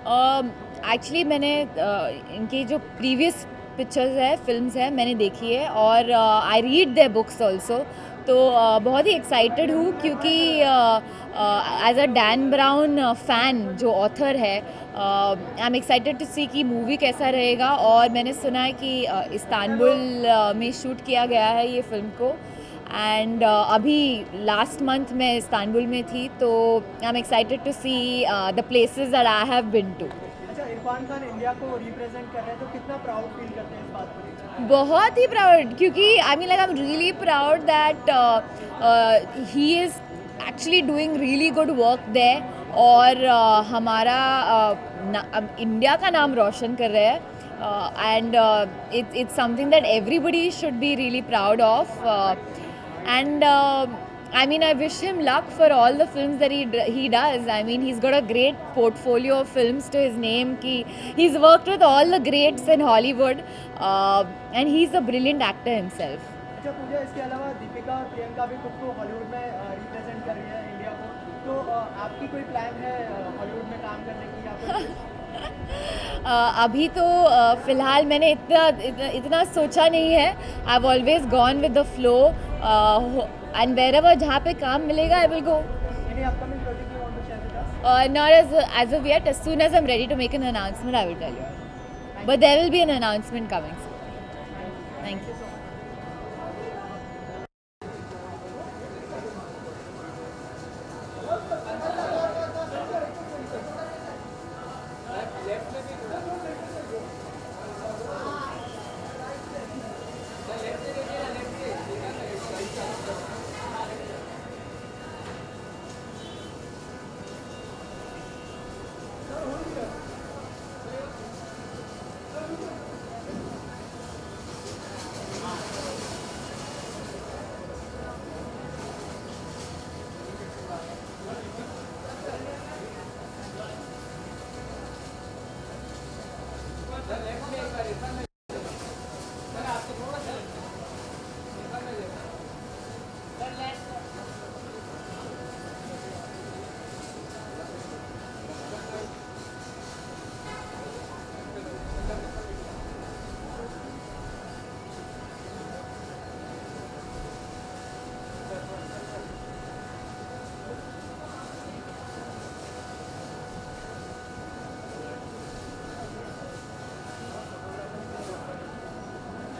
Actually मैंने इनकी जो प्रीवियस पिक्चर्स है, फिल्म्स है, मैंने देखी है और I read their books also. तो बहुत ही एक्साइटेड हूँ क्योंकि as a Dan Brown fan जो ऑथर है, I am excited to see कि मूवी कैसा रहेगा। और मैंने सुना है कि इस्तांबुल में शूट किया गया है ये फ़िल्म को। एंड अभी लास्ट मंथ मैं इस्तांबुल में थी, तो I am excited to see the places that I have been to. अच्छा, इरफान खान इंडिया को रिप्रेजेंट कर रहे हैं तो कितना प्राउड फील करते हैं इस बात को? बहुत ही प्राउड, क्योंकि I mean like I am really proud that he is actually doing really good work there. और हमारा इंडिया का नाम रोशन कर रहे हैं। And it's something that everybody should be really proud of. And I mean, I wish him luck for all the films that he does. I mean, he's got a great portfolio of films to his name. He's worked with all the greats in Hollywood, and he's a brilliant actor himself. अच्छा पूजा, इसके अलावा दीपिका और प्रियंका भी खुद को Hollywood में represent कर रही है इंडिया को, तो आपकी कोई प्लान है हॉलीवुड में काम करने की या फिर? अभी तो फ़िलहाल मैंने इतना सोचा नहीं है। I have always gone with the flow, and wherever जहाँ पे काम मिलेगा I will go. Any upcoming project you want to share with us? Not as of yet. As soon as I'm ready to make an announcement, I will tell you. But there will be an announcement coming soon. Thank you.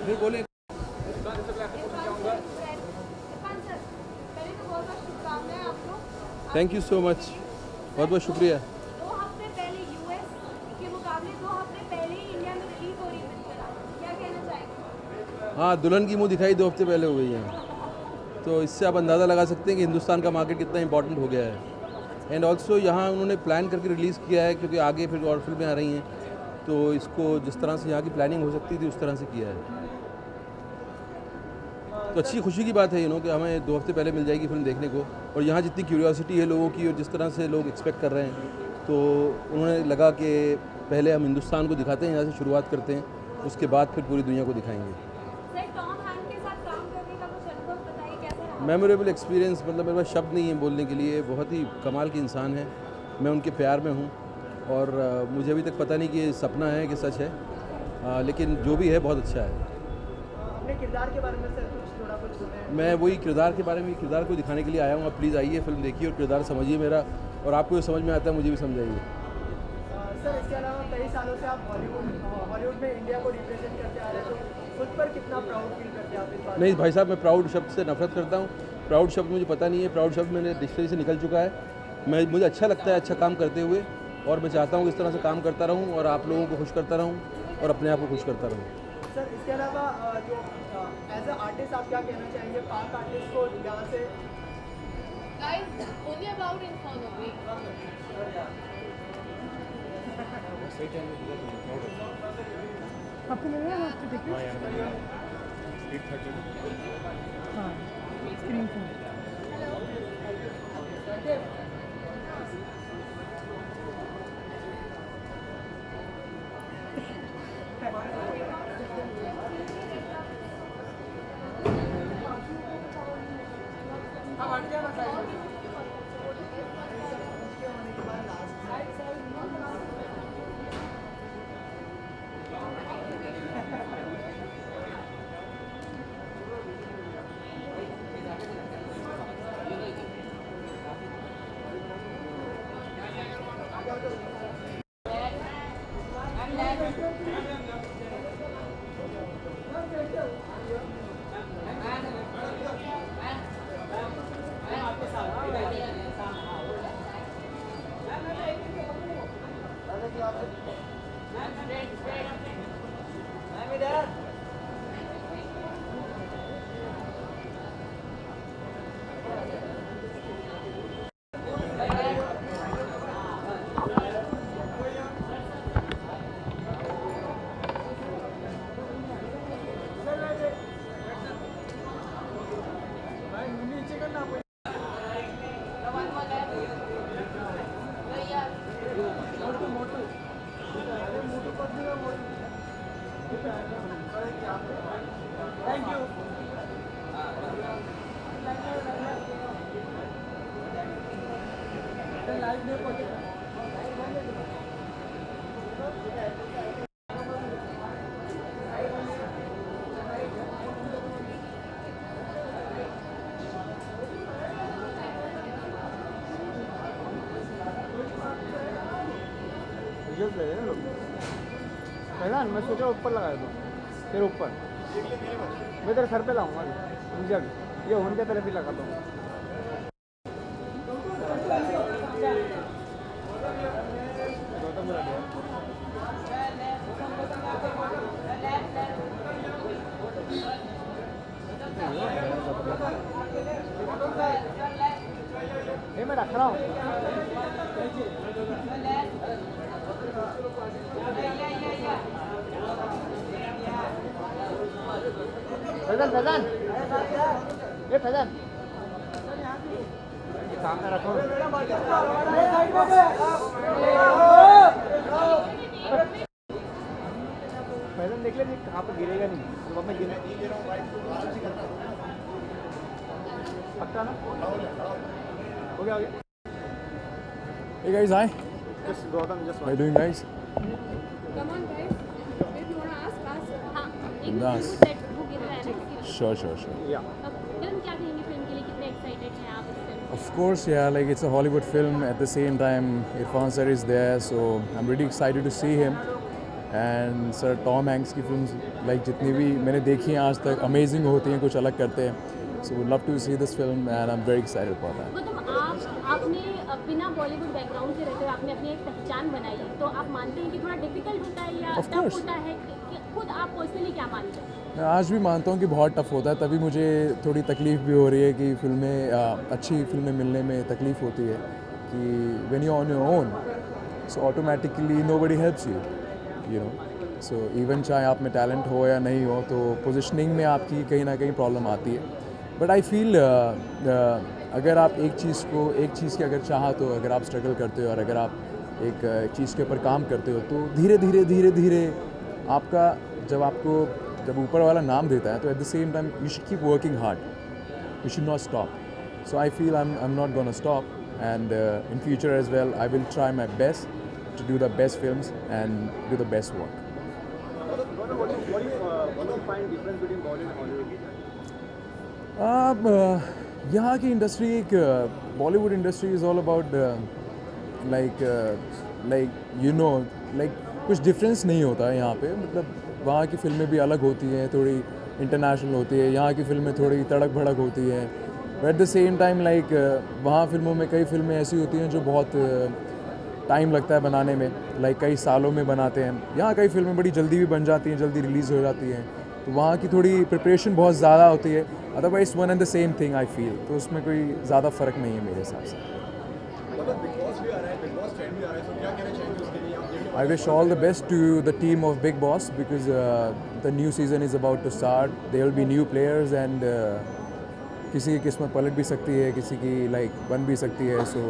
फिर बोले Irfan sir, पहले तो बहुत बहुत शुभकामनाएं आपको। Thank you so much, बहुत बहुत शुक्रिया। 2 हफ्ते पहले यूएस के मुकाबले 2 हफ्ते पहले ही इंडिया में रिलीज हो रही है पिक्चर, क्या कहना चाहेंगे? हाँ, दुल्हन की मुँह दिखाई 2 हफ्ते पहले हो गई है, तो इससे आप अंदाज़ा लगा सकते हैं कि हिंदुस्तान का मार्केट कितना इंपॉर्टेंट हो गया है। एंड ऑल्सो यहाँ उन्होंने प्लान करके रिलीज़ किया है, क्योंकि आगे फिर और फिल्में आ रही हैं, तो इसको जिस तरह से यहाँ की प्लानिंग हो सकती थी उस तरह से किया है। तो अच्छी खुशी की बात है कि हमें 2 हफ्ते पहले मिल जाएगी फिल्म देखने को। और यहाँ जितनी क्यूरियोसिटी है लोगों की और जिस तरह से लोग एक्सपेक्ट कर रहे हैं, तो उन्होंने लगा कि पहले हम हिंदुस्तान को दिखाते हैं, यहाँ से शुरुआत करते हैं, उसके बाद फिर पूरी दुनिया को दिखाएंगे। सर, टॉम हैंक के साथ काम करने का कुछ अनुभव बताइए, कैसा रहा? मेमोरेबल एक्सपीरियंस, मतलब मेरे पास शब्द नहीं है बोलने के लिए। बहुत ही कमाल की इंसान है, मैं उनके प्यार में हूँ। और मुझे अभी तक पता नहीं कि ये सपना है कि सच है, लेकिन जो भी है बहुत अच्छा है। अपने किरदार के बारे में सर थोड़ा कुछ बताएं। मैं वही किरदार के बारे में, किरदार को दिखाने के लिए आया हूँ। आप प्लीज़ आइए, फिल्म देखिए और किरदार समझिए मेरा, और आपको जो समझ में आता है मुझे भी समझाइए। सर, इसके अलावा कई सालों से आप हॉलीवुड में इंडिया को रिप्रेजेंट करते आ रहे हैं, तो खुद पर कितना प्राउड फील करते हैं आप इस बात? नहीं भाई साहब, मैं प्राउड शब्द से नफरत करता हूँ। प्राउड शब्द मुझे पता नहीं है, प्राउड शब्द मेरे डिक्शनरी से निकल चुका है। मुझे अच्छा लगता है अच्छा काम करते हुए, और मैं चाहता हूँ कि इस तरह से काम करता रहूँ और आप लोगों को खुश करता रहूँ और अपने आप को खुश करता रहूँ। सर, इसके अलावा जो एज अ आर्टिस्ट आप क्या कहना चाहेंगे पाक आर्टिस्ट को यहाँ से? Guys, only about Irfan only. आपको मिल रहा है आपकी टिकट? हाँ, स्क्रीन पर। वीडियोस ले रहे हैं लोग। पहला मैं सोचा ऊपर लगा दूँ, फिर ऊपर मैं तेरे सर पे लाऊंगा नीचे अभी, ये होने के पहले भी लगाता हूँ। गौतम बुरा गया। ये मैं रख रहा हूँ। फैजन फैजन ये फैजन सामने रखो। फैजन देख ले कहाँ पर गिरेगा नहीं, तो मैं गिरे पक्का ना हो गया हो गया। Hey guys, hi. Just Gautam, just How you doing, guys? Come on guys, if you want to ask. हाँ, बिंदास। सेट बुक गिर रहा है ना। Sure. yeah. फिल्म क्या कहेंगे फिल्म के लिए, कितने एक्साइटेड हैं आप इस film? Of course, yeah. Like it's a Hollywood film. At the same time, Irfan sir is there, so I'm really excited to see him. And sir, Tom Hanks की films, like जितनी भी मैंने देखी हैं आज तक, amazing होती हैं, कुछ अलग करते हैं. So would love to see this film, and I'm very excited about that. मतलब आपने बिना बॉलीवुड बैकग्राउंड से रहते हुए आपने अपनी एक पहचान बनाई, तो आप मानते हैं कि थोड़ा डिफिकल्ट होता है या Of टफ course. होता है? खुद आप पर्सनली क्या मानते हैं? मैं आज भी मानता हूँ कि बहुत टफ होता है, तभी मुझे थोड़ी तकलीफ़ भी हो रही है कि अच्छी फिल्में मिलने में तकलीफ़ होती है कि when you on your own, so automatically nobody helps you know, so even चाहे आप में टैलेंट हो या नहीं हो, तो पोजिशनिंग में आपकी कहीं ना कहीं प्रॉब्लम आती है. बट आई फील अगर आप एक चीज़ की अगर चाहत हो, अगर आप स्ट्रगल करते हो और अगर आप एक चीज़ के ऊपर काम करते हो, तो धीरे धीरे आपका जब ऊपर वाला नाम देता है, तो at the same time you should keep working hard, you should not stop. So I feel I am not gonna stop, and in future as well I will try my best to do the best films and do the best work. What do you find difference between Bollywood and Hollywood? यहाँ की industry एक Bollywood industry is all about like you know, like कुछ difference नहीं होता है यहाँ पे. मतलब वहाँ की फिल्में भी अलग होती हैं, थोड़ी इंटरनेशनल होती है, यहाँ की फिल्में थोड़ी तड़क भड़क होती हैं. But at the same time like वहाँ फिल्मों में कई फिल्में ऐसी होती हैं जो बहुत टाइम लगता है बनाने में, लाइक कई सालों में बनाते हैं. यहाँ कई फिल्में बड़ी जल्दी भी बन जाती हैं, जल्दी रिलीज़ हो जाती हैं, तो वहाँ की थोड़ी प्रिपरेशन बहुत ज़्यादा होती है. Otherwise one and the same thing I feel, तो उसमें कोई ज़्यादा फ़र्क नहीं है मेरे हिसाब से. I wish all the best to the team of Big Boss because the new season is about to start. There will be new players and किसी की किस्मत पलट भी सकती है, किसी की like बन भी सकती है. So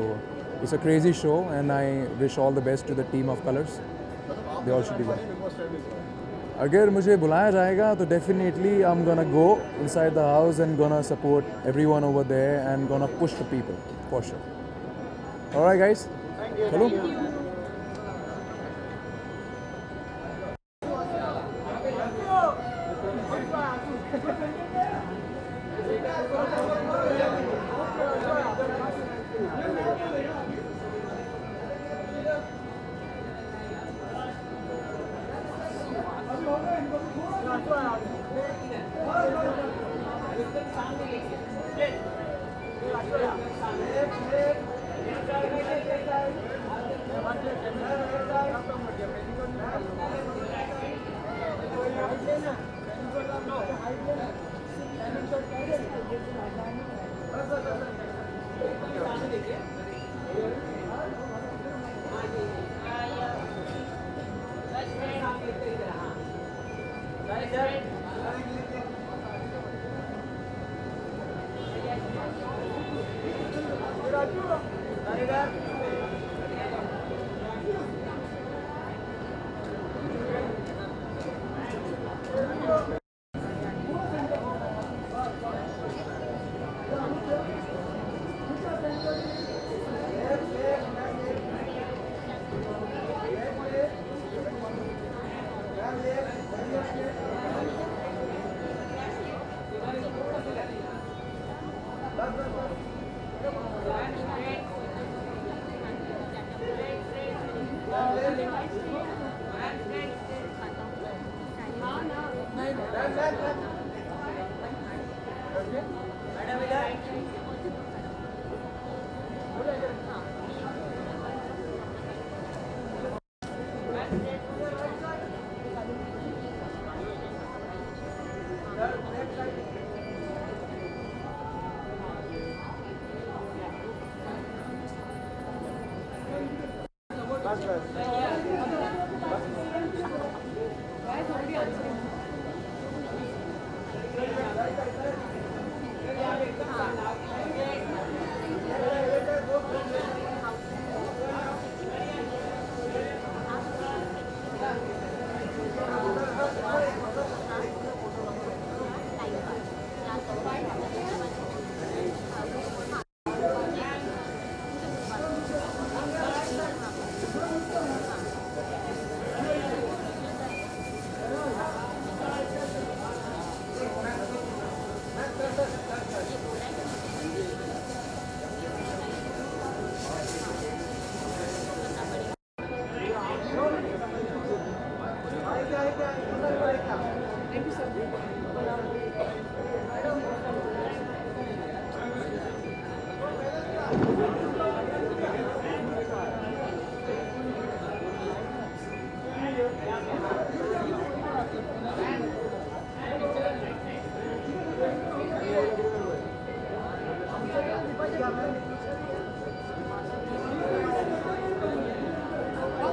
it's a crazy show and I wish all the best to the team of Colors. They all should be well. अगर मुझे बुलाया जाएगा तो definitely I'm gonna go inside the house and gonna support everyone over there and gonna push the people for sure. All right guys. Hello.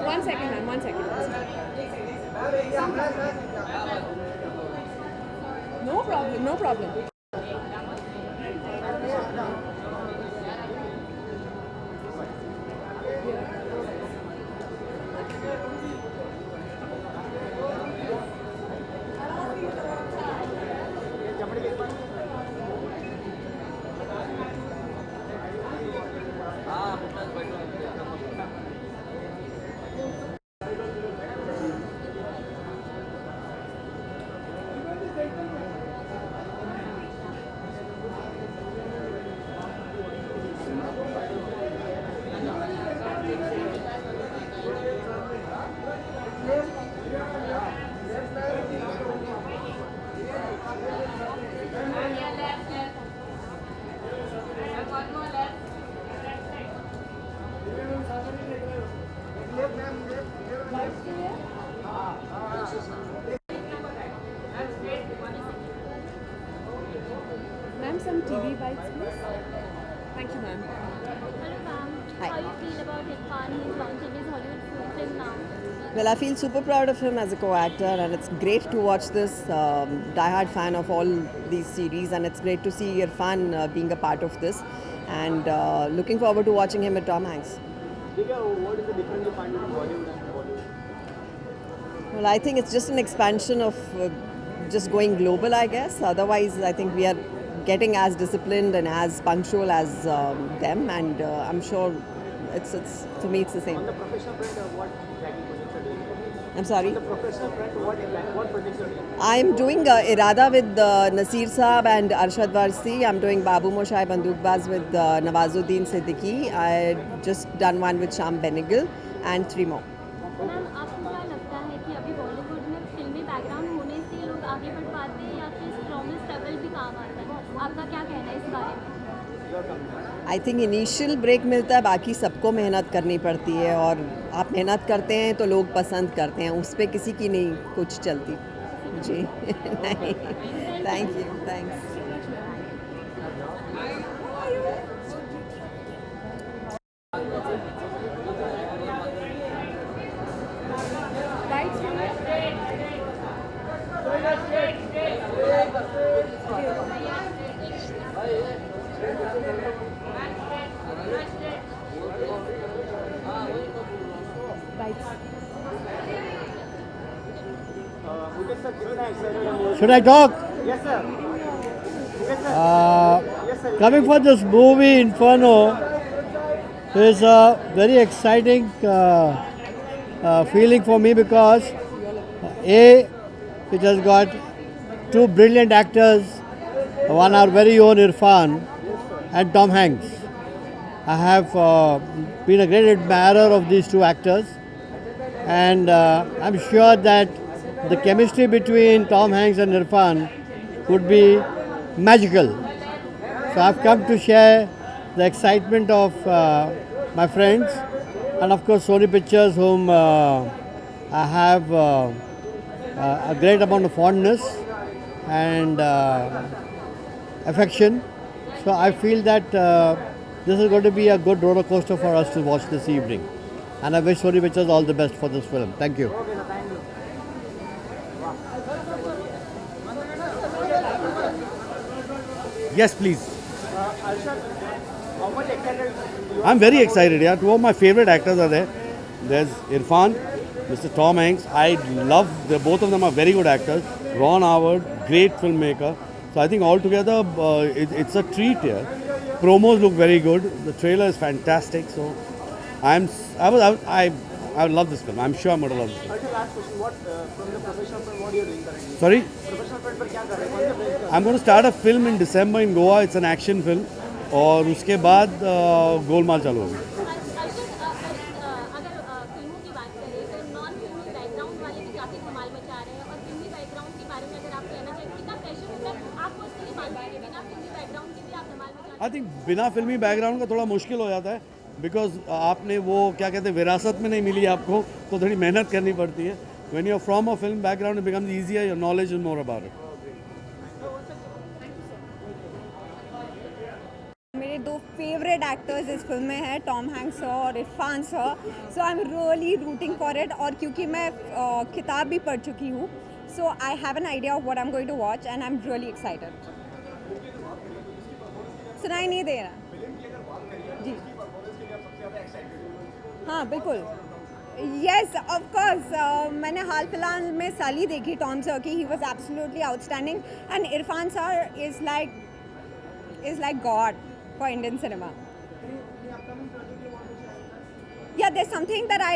One second, ma'am. 1 second. No problem. No problem. Ma'am, some TV bites, please. Thank you, ma'am. Hello ma'am, Hi. how you feel about Irfan? He's launching his Hollywood film now. Well, I feel super proud of him as a co-actor, and it's great to watch this. Die-hard fan of all these series, and it's great to see Irfan being a part of this, and looking forward to watching him with Tom Hanks. What is the difference you find between Bollywood and Bollywood? Well, I think it's just an expansion of just going global, I guess. Otherwise, I think we are getting as disciplined and as punctual as them, and I'm sure it's for me it's the same. On the professional front, what exactly projects are doing? I'm sorry. On the professional front, what projects are doing? I'm doing Irada with Nasir Saab and Arshad Warsi. I'm doing Babu Moshai Bandukbaz with Nawazuddin Siddiqui. I just done one with Sham Benegal and 3 more. Ma'am आपको क्या लगता है कि अभी बॉलीवुड में फिल्मी background होने से लोग आगे आगे बढ़ पाते हैं या फिर नॉर्मल स्ट्रगल भी काम आता है? आपका क्या कहना है इस बारे में? आई थिंक इनिशियल ब्रेक मिलता है, बाकी सबको मेहनत करनी पड़ती है, और आप मेहनत करते हैं तो लोग पसंद करते हैं, उस पर किसी की नहीं कुछ चलती जी। नहीं, thank you, thanks. Should I talk? Yes, sir. Yes, sir. Yes, sir. Coming for this movie Inferno is a very exciting feeling for me because it has got two brilliant actors, one our very own Irfan and Tom Hanks. I have been a great admirer of these two actors, and I'm sure that the chemistry between Tom Hanks and Irfan would be magical. So I've come to share the excitement of my friends and of course Sony Pictures, whom I have a great amount of fondness and affection. So I feel that this is going to be a good roller coaster for us to watch this evening. And I wish Sony Pictures all the best for this film. Thank you. Yes, please. How much excited you are? I'm very excited. Yeah, two of my favorite actors are there. There's Irfan, Mr. Tom Hanks. I love both of them are very good actors. Ron Howard, great filmmaker. So I think altogether it's a treat here. Promos look very good. The trailer is fantastic. So I love this film. I'm sure I'm going to love this film. Also, last question. What from the professional front, what are you doing currently? Sorry, Professional front पर क्या कर रहे हैं? कौन से phase पे? I'm going to start a film in December in Goa. It's an action film. और उसके बाद गोलमाल चालू होगी. अगर फिल्मों की बात करें तो नॉन फिल्मी बैकग्राउंड वाले भी काफ़ी धमाल मचा रहे हैं, और फिल्मी बैकग्राउंड के बारे में अगर आप कहना चाहें कितना प्रेशर होता है, आप पर्सनली मानते हैं कि बिना फिल्मी बैकग्राउंड के भी आप धमाल मचा रहे हैं? आई थिंक बिना फिल्मी बैकग्राउंड का थोड़ा मुश्किल हो जाता है, बिकॉज आपने वो क्या कहते हैं विरासत में नहीं मिली आपको, तो थोड़ी मेहनत करनी पड़ती है. When you are from a film background it becomes easier, your knowledge is more about it. मेरे दो फेवरेट एक्टर्स इस फिल्म में है, टॉम हैंक्स सर और Irfan sir. So I am really rooting for it, और क्योंकि मैं किताब भी पढ़ चुकी हूँ, so I have an idea of what I am going to watch and I am really excited. सुनाई नहीं दे रहा जी? हाँ बिल्कुल, येस ऑफ कोर्स. मैंने हाल फिलहाल में साली देखी टॉम सर की. He was absolutely outstanding, and Irfan sir is like God for Indian cinema. Yeah, there's something that I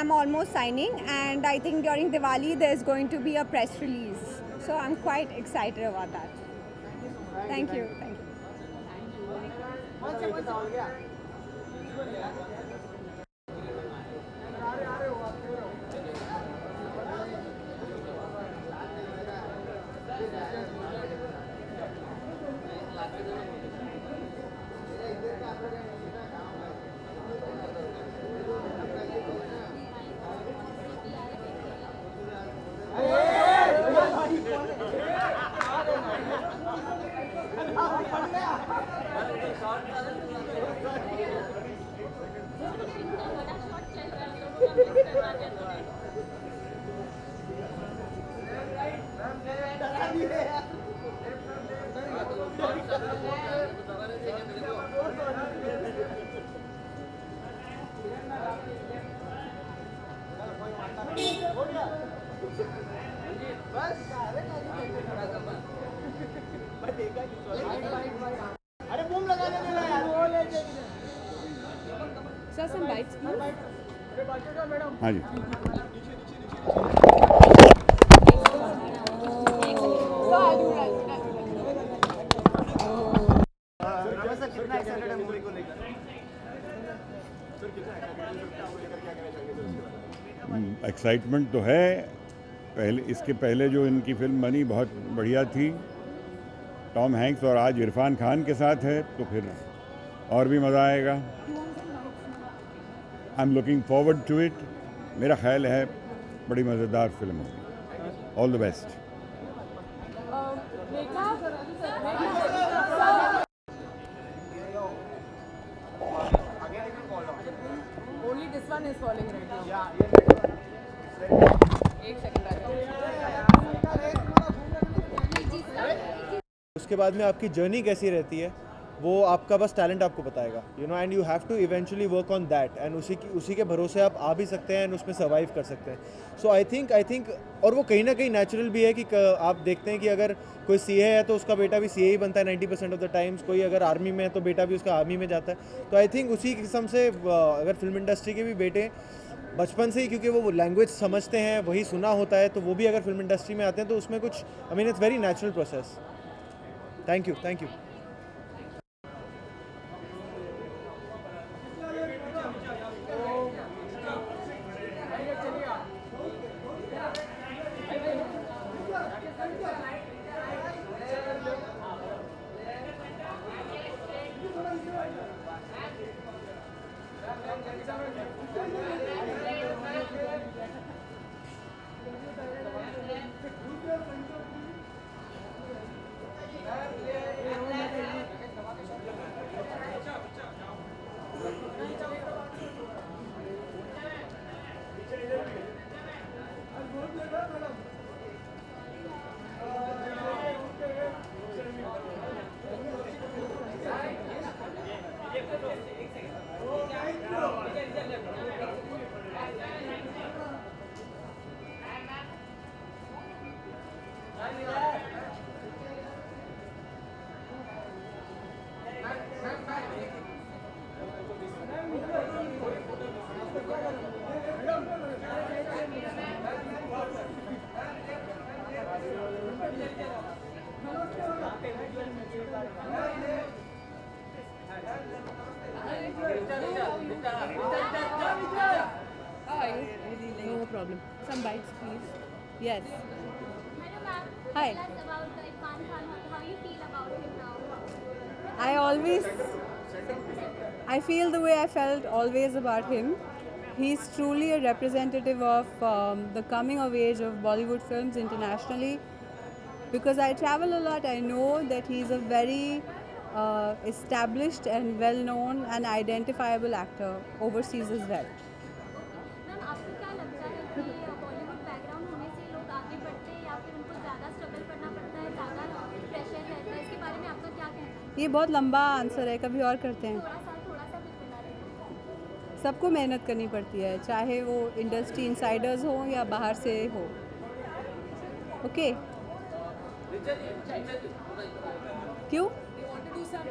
am almost signing, and I think during Diwali there's going to be a press release. So I'm quite excited about that. Thank you. Thank you. अरे boom लगा देना यार. Sir, some bites, please. हाँ जी. Sir कितना excited है movie को लेकर? Excitement तो है, इसके पहले जो इनकी फिल्म बनी बहुत बढ़िया थी, टॉम हैंक्स, और आज इरफान खान के साथ है तो फिर और भी मज़ा आएगा। I am looking forward to it. मेरा ख्याल है बड़ी मज़ेदार फिल्म होगी। All the best. Only this one is falling right now. एक सेकंड उसके बाद में आपकी जर्नी कैसी रहती है वो आपका बस टैलेंट आपको बताएगा, you know, and you have to eventually work on that, and उसी के भरोसे आप आ भी सकते हैं एंड उसमें सर्वाइव कर सकते हैं। सो आई थिंक और वो कहीं ना कहीं नेचुरल भी है कि आप देखते हैं कि अगर कोई सीए है तो उसका बेटा भी सीए ही बनता है 90% ऑफ द टाइम्स, कोई अगर आर्मी में है तो बेटा भी उसका आर्मी में जाता है। तो आई थिंक उसी किस्म से अगर फिल्म इंडस्ट्री के भी बेटे बचपन से ही, क्योंकि वो लैंग्वेज समझते हैं, वही सुना होता है, तो वो भी अगर फिल्म इंडस्ट्री में आते हैं तो उसमें कुछ, I mean it's very natural process. Thank you. No problem. Some bites, please. Yes. Hello ma'am. Hi. Tell us about Irfan Khan. How you feel about him now? I feel the way I felt always about him. He's truly a representative of the coming of age of Bollywood films internationally. Because I travel a lot, I know that he's a very established and well-known and identifiable actor overseas as well. Ma'am आपको क्या लगता है कि Bollywood background होने से लोग आगे बढ़ते हैं या फिर उनको ज़्यादा स्ट्रगल करना पड़ता है, ज़्यादा प्रेशर रहता है? इसके बारे में आपका क्या कहना है? ये बहुत लंबा आंसर है, कभी और करते हैं। थोड़ा सा कुछ बता दें। सबको मेहनत करनी पड़ती है, चाहे वो इंडस्ट्री इनसाइडर्स हो या बाहर से हो। ओके क्यों? They want to do some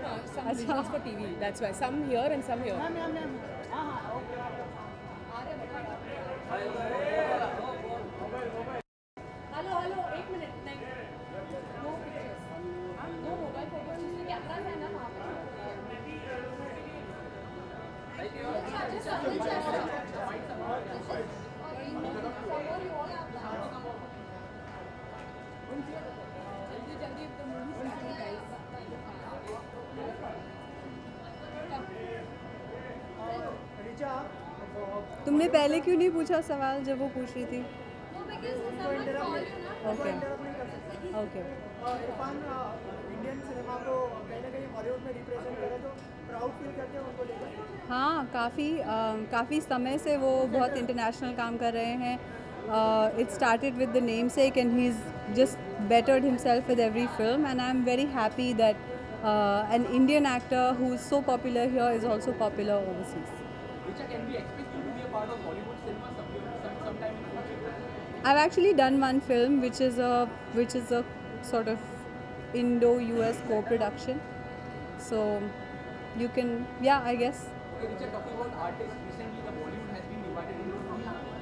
visuals for TV. That's why some here and some here. Hello, एक मिनट नहीं. No pictures. No mobile photos. इसमें कैमरास है ना वहाँ तुमने पहले क्यों नहीं पूछा सवाल जब वो पूछ रही थी? Okay okay Irfan Indian cinema को कहीं ना कहीं हॉलीवुड में रिप्रेजेंट करे तो प्राउड फील करते हैं उनको लेकर? हाँ, काफ़ी समय से वो बहुत इंटरनेशनल काम कर रहे हैं। It started with the namesake and he's just bettered himself with every film, and I'm very happy that an Indian actor who is so popular here is also popular overseas. Can we expect you to be a part of Hollywood cinema sometime in the future? I've actually done one film which is a sort of Indo-US co-production, so you can, yeah, I guess. Okay, Richa, talking about artists, recently the Bollywood has been divided into two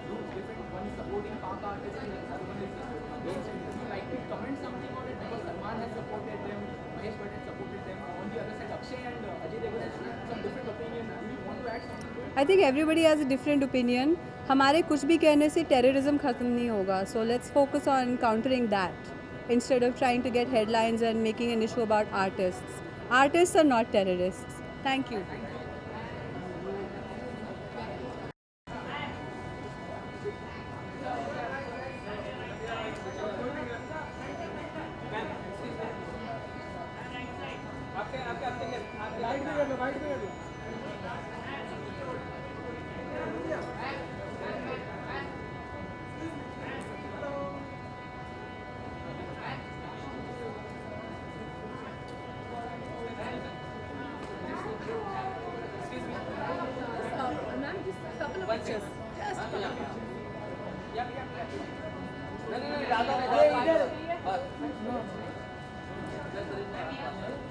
groups. Different, one is supporting Pak artists and the other one is against it. Would you like to comment something on it? Because Salman has supported them, Mahesh Bhatt has supported them. On the other side, Akshay and Ajay Devgn have some different opinion. Do you want to add something to it? I think everybody has a different opinion. हमारे कुछ भी कहने से terrorism ख़त्म नहीं होगा. So let's focus on countering that instead of trying to get headlines and making an issue about artists. Artists are not terrorists. Thank you. Ma'am, just a couple of pictures. Just a couple of pictures.